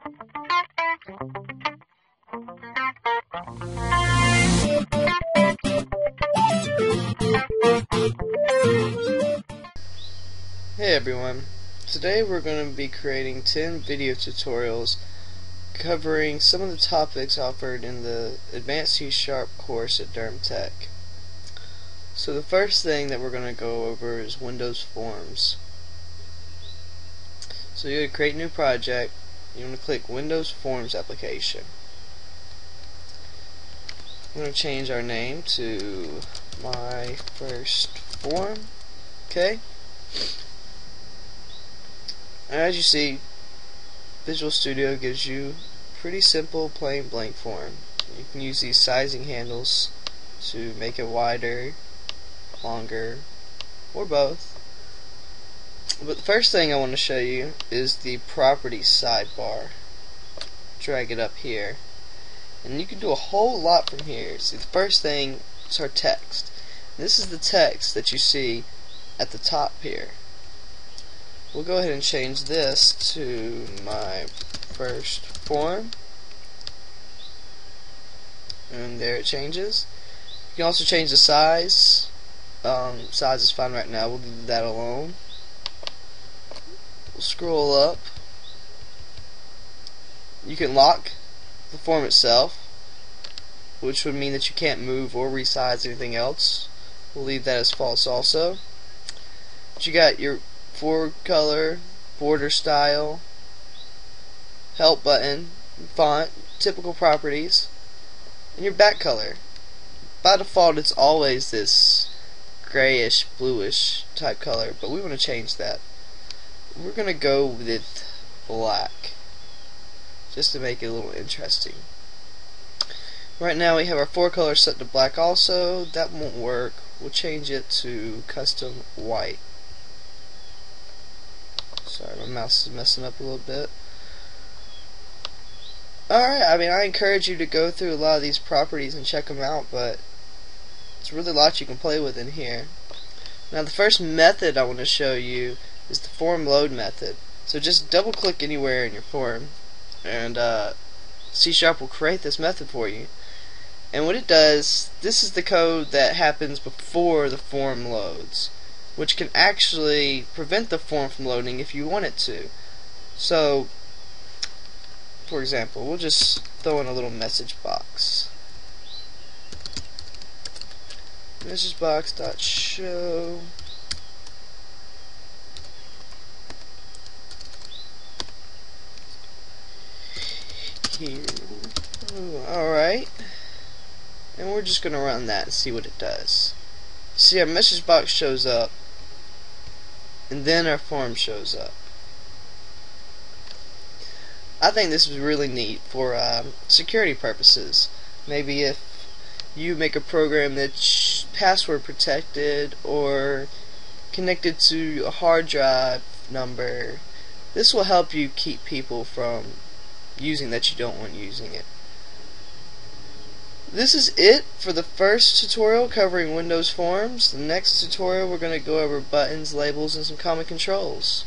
Hey everyone, today we're going to be creating 10 video tutorials covering some of the topics offered in the Advanced C# course at Durham Tech. So the first thing that we're going to go over is Windows Forms. So you're going to create a new project, you want to click Windows Forms application. I'm going to change our name to My First Form. Okay. As you see, Visual Studio gives you pretty simple plain blank form. You can use these sizing handles to make it wider, longer, or both. But the first thing I want to show you is the properties sidebar. Drag it up here. And you can do a whole lot from here. See, the first thing is our text. This is the text that you see at the top here. We'll go ahead and change this to My First Form, and there it changes. You can also change the size. Size is fine right now, we'll leave that alone. We'll scroll up. You can lock the form itself, which would mean that you can't move or resize anything else. We'll leave that as false also. But you got your forward color, border style, help button, font, typical properties, and your back color. By default it's always this grayish, bluish type color, but we want to change that. We're going to go with black, just to make it a little interesting. Right now we have our fore color set to black also. That won't work. We'll change it to custom white. Sorry, my mouse is messing up a little bit. Alright, I encourage you to go through a lot of these properties and check them out, but it's really a lot you can play with in here. Now the first method I want to show you is the form load method. So just double click anywhere in your form and C# will create this method for you. And what it does, this is the code that happens before the form loads, which can actually prevent the form from loading if you want it to. So, for example, we'll just throw in a little message box. Message box.show. Here. Alright. And we're just going to run that and see what it does. See, our message box shows up, and then our form shows up. I think this is really neat for security purposes. Maybe if you make a program that's password protected or connected to a hard drive number, this will help you keep people from using that you don't want using it. This is it for the first tutorial covering Windows Forms. The next tutorial we're going to go over buttons, labels, and some common controls.